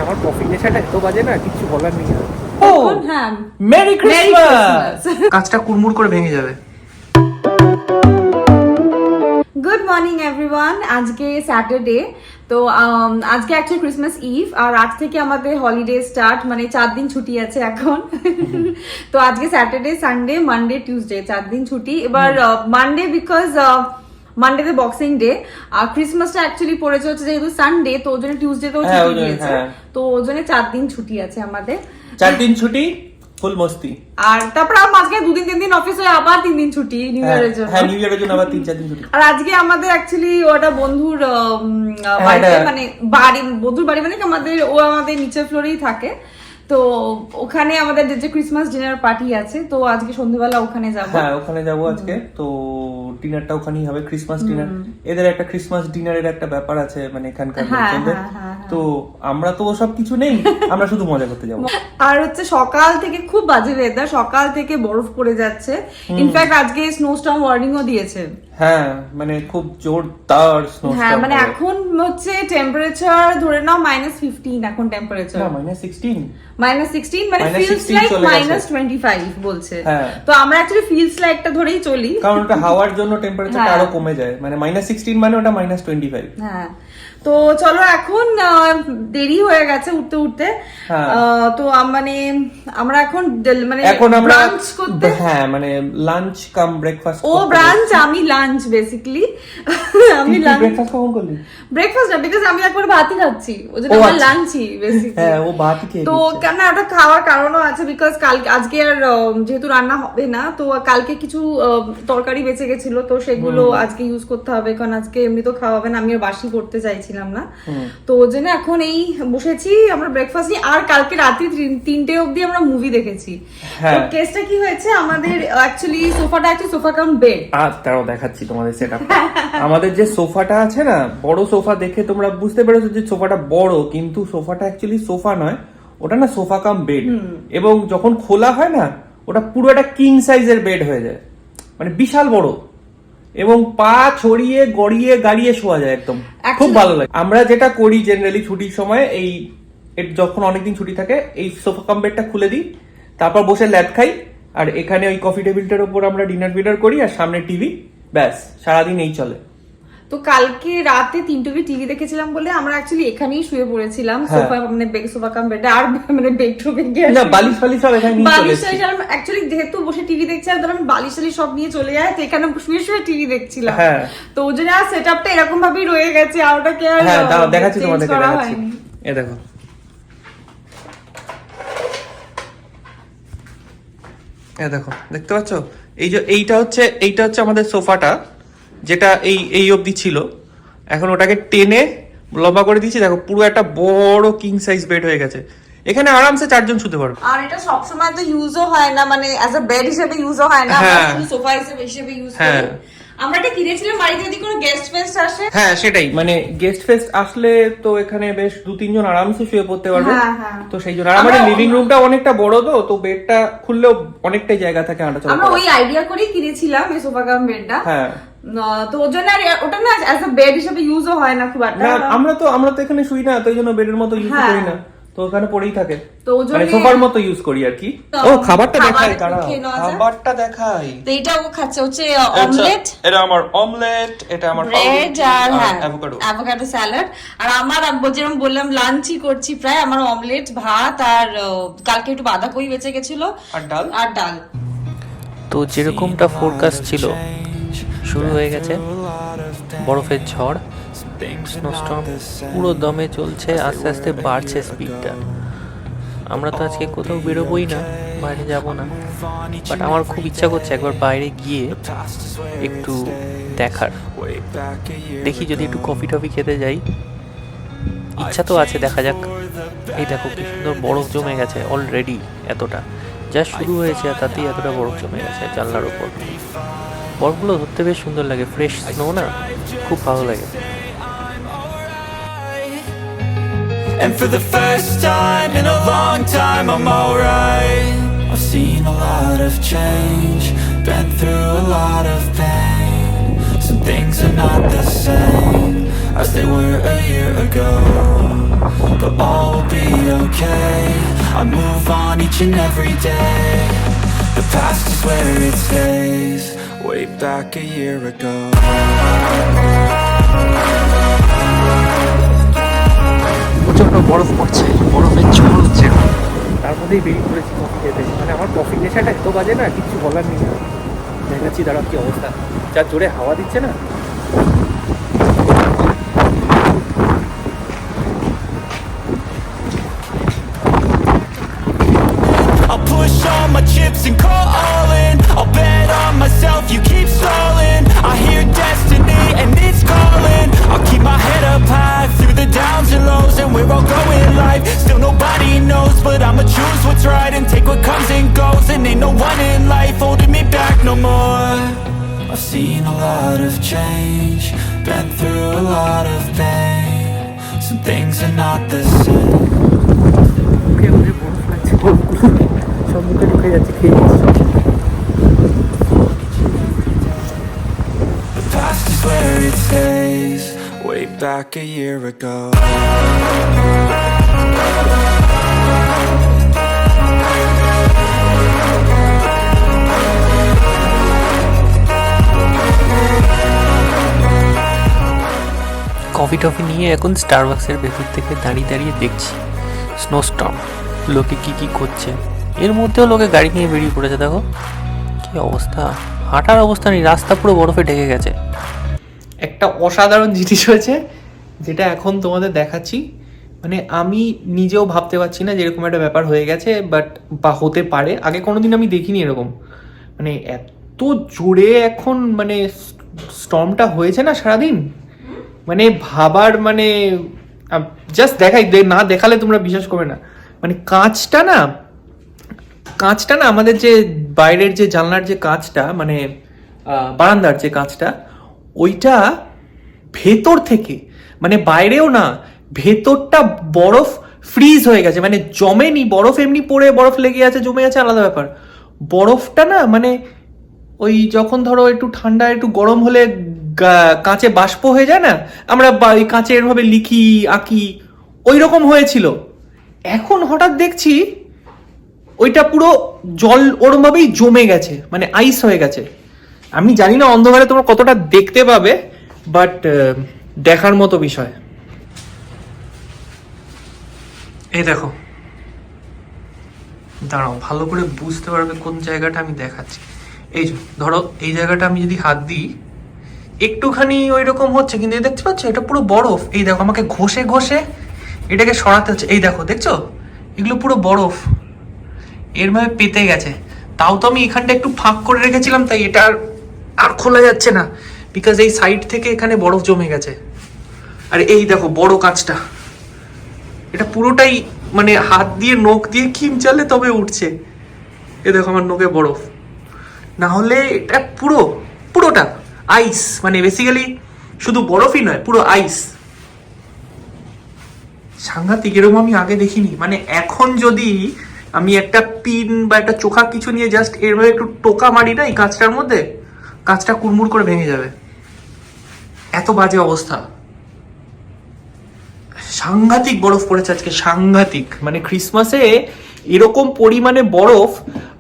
আমার কফি নেশাটা এত বাজে না, কিছু বলার নেই। ও হ্যাঁ, মেরি ক্রিসমাস। কাজটা কুড়মুড় করে ভেঙে যাবে। Good morning everyone. আজকে স্যাটারডে, তো আজকে অ্যাকচুয়ালি ক্রিসমাস ইভ, আর আজ থেকে আমাদের হলিডে স্টার্ট, মানে 4 দিন ছুটি আছে এখন। তো আজকে স্যাটারডে, সানডে, মানডে, টিউসডে 4 দিন ছুটি। এবার মানডে বিকজ মানডেতে বক্সিং ডে, আর ক্রিসমাসটা অ্যাকচুয়ালি পড়েছে হচ্ছে যেহেতু সানডে, তো ওই জন্য টিউসডেতেও ছুটি দিয়েছে, তো ওই জন্য 4 দিন ছুটি আছে আমাদের। 4 দিন ছুটি, ফুল মস্তি। আর তারপর মাঝখানে 2-3 দিন অফিস হয়ে আবার 3 দিন ছুটি নিউ ইয়ারের জন্য। হ্যাঁ, নিউ ইয়ারের জন্য আবার 3-4 দিন ছুটি। আর আজকে আমাদের অ্যাকচুয়ালি ওটা বন্ধুর বাড়িতে, মানে বন্ধুর বাড়ি, মানে আমাদের নিচের ফ্লোরেই থাকে, তো ওখানে আমাদের যে ক্রিসমাস ডিনার পার্টি আছে, তো আজকে সন্ধ্যাবেলা ওখানে যাবো। হ্যাঁ, ওখানে যাবো আজকে। তো ডিনারটা ওখানেই হবে, ক্রিসমাস ডিনার। এদের একটা ক্রিসমাস ডিনারের একটা ব্যাপার আছে, মানে এখানকার লোকজনদের। তো আমরা তো ওসব কিছু নেই, আমরা শুধু মজা করতে যাবো। আর হচ্ছে সকাল থেকে খুব বাজে ওয়েদার, সকাল থেকে বরফ পড়ে যাচ্ছে। ইনফ্যাক্ট আজকে স্নোস্টর্ম ওয়ার্নিংও দিয়েছে। হ্যাঁ, মানে খুব জোরদার স্নোস্টর্ম। হ্যাঁ, মানে এখন হচ্ছে টেম্পারেচার ধরে নাও -15 এখন টেম্পারেচার। না, -16 মানে ফিলস লাইক -25 বলছে। তো আমরা অ্যাকচুয়ালি ফিলস লাইকটা ধরেই চলি, কারণ ওটা হাওয়ার জন্য টেম্পারেচারটা আরো কমে যায়, মানে -16 মানে ওটা -25। হ্যাঁ, তো চলো এখন দেরি হয়ে গেছে উঠতে উঠতে, তো মানে আমরা এখন ব্রাঞ্চ করতে, হ্যাঁ মানে লাঞ্চ কাম ব্রেকফাস্ট। ও ব্রাঞ্চ, আমি লাঞ্চ বেসিক্যালি। আমি লাঞ্চ। ব্রেকফাস্ট কখন করলি? ব্রেকফাস্ট না, বিকজ আমি একবার ভাতই খাচ্ছি, ওজন্য আমার লাঞ্চই বেসিক্যালি। হ্যাঁ, ও ভাতই খেয়ে। তো কেন ওটা খাওয়ার কারণও আছে, বিকজ আজকে আর যেহেতু রান্না হবে না, তো কালকে কিছু তরকারি বেঁচে গেছিল, তো সেগুলো আজকে ইউজ করতে হবে, কারণ আজকে এমনি তো খাওয়া হবে না, আমি আর বাসি করতে চাইছিলাম না। তো ওই জন্য এখন এই বসেছি আমরা ব্রেকফাস্ট নিয়ে। আর কালকে রাতে 3টে অবধি আমরা মুভি দেখেছি। তো কেসটা কি হয়েছে, আমাদের অ্যাকচুয়ালি সোফাটা সোফা কাম বেড। তারাও দেখাচ্ছি তোমাদের সেটআপ। আমাদের যে সোফাটা আছে না, বড় সোফা, দেখে তোমরা বুঝতে পেরেছো যে সোফাটা বড়, কিন্তু সোফাটা অ্যাকচুয়ালি সোফা নয়, ওটা না সোফা কাম বেড। এবং যখন খোলা হয় না, ওটা পুরো একটা কিং সাইজের বেড হয়ে যায়, মানে বিশাল বড়, এবং পা ছড়িয়ে গড়িয়ে গাড়িয়ে শোয়া যায় একদম, খুব ভালো লাগে। আমরা যেটা করি জেনারেলি ছুটির সময়, এই যখন অনেকদিন ছুটি থাকে, এই সোফা কাম বেডটা খুলে দিই, তারপর বসে ল্যাদ খাই, আর এখানে ওই কফি টেবিলটার উপর আমরা ডিনার করি, আর সামনে টিভি, ব্যাস সারাদিন এই চলে। তো কালকে রাতে 3টে টিভি দেখেছিলাম বলে আমরা অ্যাকচুয়ালি এখানেই শুয়ে পড়েছিলাম, সোফা, মানে সোফা কাম বেডে। আর মানে বেডরুমে গিয়ে না, বালিশ সব এখানে নিয়ে চলে এসেছি। অ্যাকচুয়ালি যেহেতু বসে টিভি দেখছি, আর ধর আমি বালিশ সব নিয়ে চলে যাই, তো এখানে শুয়ে টিভি দেখছিলাম। তো ওই জন্য সেটআপটা এরকম ভাবেই রয়ে গেছে, আর ওটাকে আর দেখাচ্ছি তোমাদেরকে, দেখাচ্ছি। এই দেখো, দেখো, দেখতে পাচ্ছ? এইটা হচ্ছে আমাদের সোফাটা, যেটা এই অবধি ছিল, এখন ওটাকে টেনে লম্বা করে দিয়েছি। দেখো, পুরো একটা বড় কিং সাইজ বেড হয়ে গেছে, এখানে আরামসে 4 জন শুতে পারবে। আর এটা সবসময় তো ইউজও হয় না, মানে অ্যাজ আ বেড হিসেবে ইউজও হয় না, আমরা সোফা হিসেবে ইউজ করি। আমরা এটা কিনেছিলাম বাড়িতে যদি কোনো গেস্ট ফেস্ট আসে। হ্যাঁ, সেটাই, মানে গেস্ট ফেস্ট আসলে তো এখানে বেশ 2-3 জন আরামসে শুয়ে পড়তে পারবে। তো সেই জন্য। আর আমাদের লিভিং রুমটা অনেকটা বড়, তো বেডটা খুললেও অনেকটাই জায়গা থাকে হাঁটা চলা। আমরা ওই আইডিয়া করেই কিনেছিলাম এই সোফা কাম বেডটা। তো ওর জন্য ওটা না অ্যাজ আ বেড হিসেবে ইউজও হয় না খুব একটা। আমরা তো এখানে শুই না, তো এই জন্য বেডের মতো ইউজ করি না, তো ওখানে পড়েই থাকে, তো মানে সোফার মতো ইউজ করি আর কি। ও, খাবারটা দেখাই, খাবারটা দেখাই। তো এটা ও খাচ্ছে হচ্ছে অমলেট, এটা আমার অমলেট, এটা আমার ব্রেড, আর অ্যাভোকাডো স্যালাড। আর আমার যেরকম বললাম লাঞ্চই করছি প্রায়, আমার অমলেট, ভাত, আর কালকে একটু বাঁধাকপি বেঁচে গেছিল, আর ডাল। তো যেরকমটা ফোরকাস্ট ছিল, শুরু হয়ে গেছে বরফের ঝড়, স্নোস্টর্ম পুরো দমে চলছে, আস্তে আস্তে বাড়ছে স্পিডটা। আমরা তো আজকে কোথাও বেরোবোই না, বাইরে যাব না, বাট আমার খুব ইচ্ছা করছে একবার বাইরে গিয়ে একটু দেখার, দেখি যদি একটু কফি টফি খেতে যাই, ইচ্ছা তো আছে, দেখা যাক। এই দেখো কি সুন্দর বরফ জমে গেছে অলরেডি, এতটা যা শুরু হয়েছে তাতেই এতটা বরফ জমে গেছে জানলার উপর। বরফগুলো ধরতে বেশ সুন্দর লাগে, ফ্রেশ স্নো না, খুব ভালো লাগে। And for the first time in a long time I'm alright. I've seen a lot of change, been through a lot of pain. Some Some things are not the same as they were a year ago, but all will be okay. I move on each and every day. The past is where it stays, way back a year ago. প্রচন্ড বরফ পড়ছে, বরফের ঝড় হচ্ছে। তার মধ্যেই বেরিয়ে পড়েছি কফি খেতে। মানে আমার কফি নেশাটা এত বাজে না, কিচ্ছু বলার নেই। দেখাচ্ছি দাঁড়া কি অবস্থা, যা জোরে হাওয়া দিচ্ছে না। I'll push all my chips and call all in. I'll bet on myself, you keep stalling. I hear destiny and it's calling. I'll keep my head up high through the downs and lows, and where I'll go in life still nobody knows, but I'ma choose what's right and take what comes and goes. And ain't no one in life holding me back no more. I've seen a lot of change, been through a lot of pain. Some things are not the same. সব মুখে ঢুকে যাচ্ছে, খেয়ে যাচ্ছে। The past is where it stays, way back a year ago. Coffee toffee নিয়ে এখন স্টারবাক্সের ভেতর থেকে দাঁড়িয়ে দাঁড়িয়ে দেখছি স্নোস্টর্ম, লোকে কি কি করছে। এর মধ্যেও লোকে গাড়ি নিয়ে বেরিয়ে পড়েছে। দেখো কি অবস্থা, হাঁটার অবস্থা নেই, রাস্তা পুরো বরফে ঢেকে গেছে। একটা অসাধারণ জিনিস হয়েছে যেটা এখন তোমাদের দেখাচ্ছি। মানে আমি নিজেও ভাবতে পারছি না যে এরকম একটা ব্যাপার হয়ে গেছে, বাট বা হতে পারে। আগে কোনোদিন আমি দেখিনি এরকম, মানে এত জোরে এখন মানে স্টর্মটা হয়েছে না সারাদিন, মানে ভাবার মানে জাস্ট দেখাই, না দেখালে তোমরা বিশ্বাস করবে না। মানে কাঁচটা না আমাদের যে বাইরের যে জানলার যে কাঁচটা, মানে বারান্দার যে কাঁচটা, ওইটা ভেতর থেকে, মানে বাইরেও না, ভেতরটা বরফ ফ্রিজ হয়ে গেছে। মানে জমেনি বরফ, এমনি পড়ে বরফ লেগে আছে, জমে আছে, আলাদা ব্যাপার। বরফটা না মানে ওই যখন ধরো একটু ঠান্ডা একটু গরম হলে কাঁচে বাষ্প হয়ে যায় না, আমরা কাঁচে এরভাবে লিখি আঁকি, ওই রকম হয়েছিল। এখন হঠাৎ দেখছি ওইটা পুরো জল ওরমভাবেই জমে গেছে, মানে আইস হয়ে গেছে। আমি জানি না অন্ধকারে তোমরা কতটা দেখতে পাবে, বাট দেখার মতো বিষয়। এই দেখো, দাঁড়াও ভালো করে বুঝতে পারবে কোন জায়গাটা আমি দেখাচ্ছি। এই যে ধরো এই জায়গাটা আমি যদি হাত দিই একটুখানি ওই রকম হচ্ছে, কিন্তু এই দেখতে পাচ্ছ এটা পুরো বরফ। এই দেখো আমাকে ঘষে ঘষে এটাকে সরাতে হচ্ছে। এই দেখো, দেখছো এগুলো পুরো বরফ এরভাবে পেতে গেছে। তাও তো আমি এখানটা একটু ফাঁক করে রেখেছিলাম, তাই এটা আর খোলা যাচ্ছে না, বিকজ এই সাইড থেকে এখানে বরফ জমে গেছে। আর এই দেখো বড় কাঁচটা, এটা পুরোটাই মানে হাত দিয়ে নখ দিয়ে খিমচালে তবে উঠছে। এ দেখো আমার নখে বরফ, না হলে এটা পুরোটা আইস। মানে বেসিক্যালি শুধু বরফই নয়, পুরো আইস। সাংঘাতিক, এরকম আমি আগে দেখিনি। মানে এখন যদি আমি একটা পিন বা একটা চোখা কিছু নিয়ে জাস্ট এরভাবে একটু টোকা মারি না এই কাঁচটার মধ্যে, কাঁচটা কুড়মুড় করে ভেঙে যাবে, এত বাজে অবস্থা। সাংঘাতিক বরফ পড়েছে আজকে, সাংঘাতিক। মানে ক্রিসমাসে এরকম পরিমাণে বরফ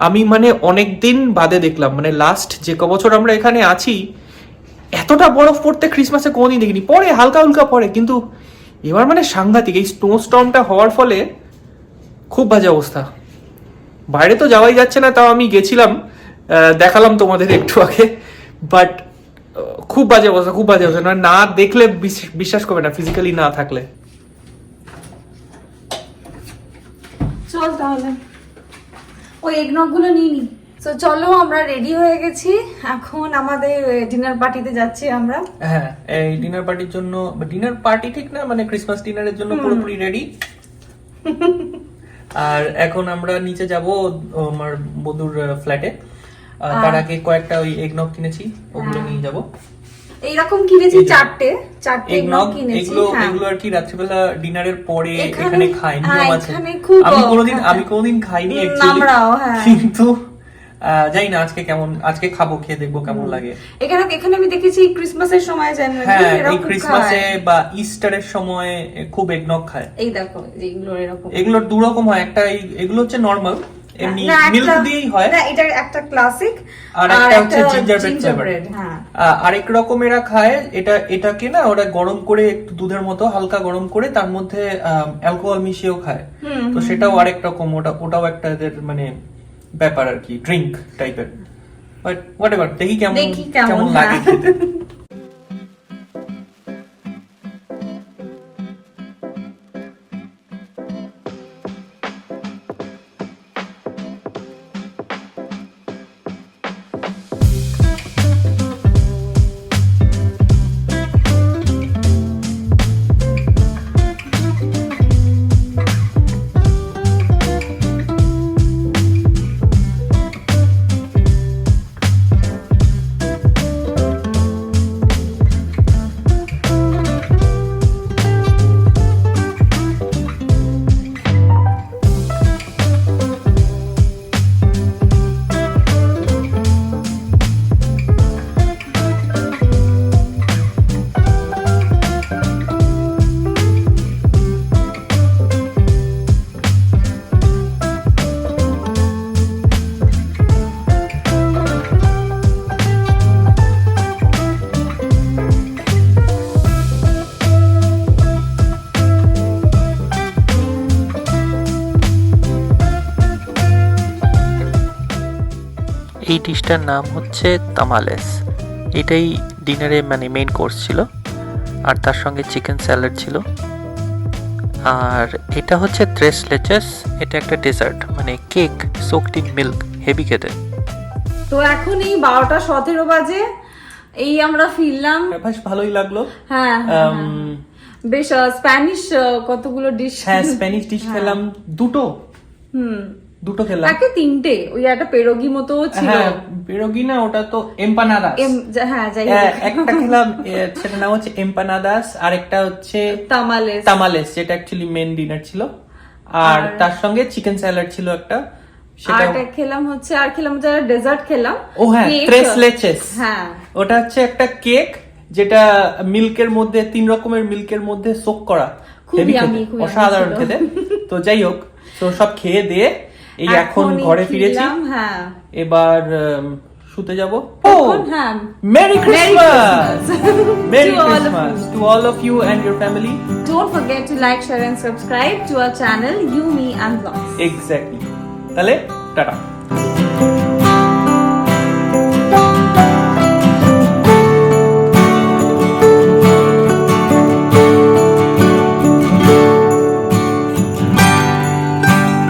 আমি মানে অনেকদিন বাদে দেখলাম। মানে লাস্ট যে বছর আমরা এখানে আছি এতটা বরফ পড়তে ক্রিসমাসে কোনোদিন দেখিনি। পরে হালকা হালকা পড়ে, কিন্তু এবার মানে সাংঘাতিক। এই স্নোস্টর্মটা হওয়ার ফলে খুব বাজে অবস্থা। বাইরে তো যাওয়াই যাচ্ছে না, তাও আমি গেছিলাম, দেখালাম তোমাদের একটু আগে। বাট খুব বাজে অবস্থা, খুব বাজে অবস্থা। না দেখলে বিশ্বাস করবে না, ফিজিক্যালি না থাকলে। চল তাহলে ওই এগনগ গুলো নিয়ে নি। তো চলো আমরা রেডি হয়ে গেছি, এখন আমাদের ডিনার পার্টিতে যাচ্ছি আমরা। হ্যাঁ, এই ডিনার পার্টির জন্য, ডিনার পার্টি ঠিক না, মানে ক্রিসমাস ডিনারের জন্য পুরোপুরি রেডি। আর এখন আমরা নিচে যাব আমার বন্ধুর ফ্ল্যাটে। তার আগে কয়েকটা ওই এগনগ কিনেছি, ওগুলো নিয়ে যাব। এইরকম কিনেছি চারটে এগনগ কিনেছি। এগুলো আর কি রাত্রিবেলা ডিনারের পরে এখানে খাই, নিয়ম আছে। আমি কোনোদিন খাইনি অ্যাকচুয়ালি, কিন্তু জানি না আজকে খাবো, খেয়ে দেখবো কেমন লাগে। এখানে আমি দেখেছি ক্রিসমাসের সময় জানুয়ারি হ্যাঁ, এই ক্রিসমাসে বা ইস্টারের সময় খুব এগনগ খায়। এই দেখো এগুলো এরকম, এগুলোর দু রকম হয়, একটা এগুলো হচ্ছে নরমাল এমনি মিল্ক দিয়েই হয়, না এটা একটা ক্লাসিক, আর একটা হচ্ছে জিঞ্জার ব্রেড। হ্যাঁ, আরেক রকম এরা খায়, এটাকে না ওরা গরম করে একটু দুধের মতো হালকা গরম করে তার মধ্যে অ্যালকোহল মিশিয়েও খায়। তো সেটাও আরেক রকম, ওটাও একটা এদের মানে ব্যাপার আর কি, ড্রিঙ্ক টাইপের। বাট হোয়াটএভার, দেখি কেমন লাগে খেতে। এই ডিশটার নাম হচ্ছে তামালেস। এটাই ডিনারে মানে মেইন কোর্স ছিল, আর তার সঙ্গে চিকেন স্যালাড ছিল। আর এটা হচ্ছে tres leches, এটা একটা ডেজার্ট মানে cake soaked in milk, heavy খেতে। তো এখন এই 12:17 বাজে, এই আমরা ফিরলাম। বেশ ভালোই লাগলো। হ্যাঁ, বেশ স্প্যানিশ কতগুলো ডিশ। হ্যাঁ, স্প্যানিশ ডিশ খেলাম দুটো খেলাম, তাকে তিনটে, ওই একটা পেরোগি মতো ছিল। হ্যাঁ, পেরোগি না, ওটা তো এম্পানাদাস। হ্যাঁ, যাই একটা খেলাম, সেটা নাম হচ্ছে এম্পানাদাস, আর একটা হচ্ছে তামালেস, যেটা অ্যাকচুয়ালি মেন ডিনার ছিল। আর তার সঙ্গে চিকেন স্যালাড ছিল একটা, সেটা খেলাম হচ্ছে, আর খেলাম যারা ডেজার্ট খেলাম। ও হ্যাঁ, tres leches। হ্যাঁ, ওটা হচ্ছে একটা কেক যেটা মিল্কের মধ্যে, 3 রকমের মিল্কের মধ্যে সোক করা, খুবই অসাধারণ খেতে। তো যাই হোক, তো সব খেয়ে দিয়ে এই এখন ঘরে ফিরেছি। হ্যাঁ, এবার শুতে যাব। হ্যাঁ, merry Christmas, merry Christmas to all of you and your family. Don't forget to like, share and subscribe to our channel, ume&vlogs. Exactly. তাহলে টাটা।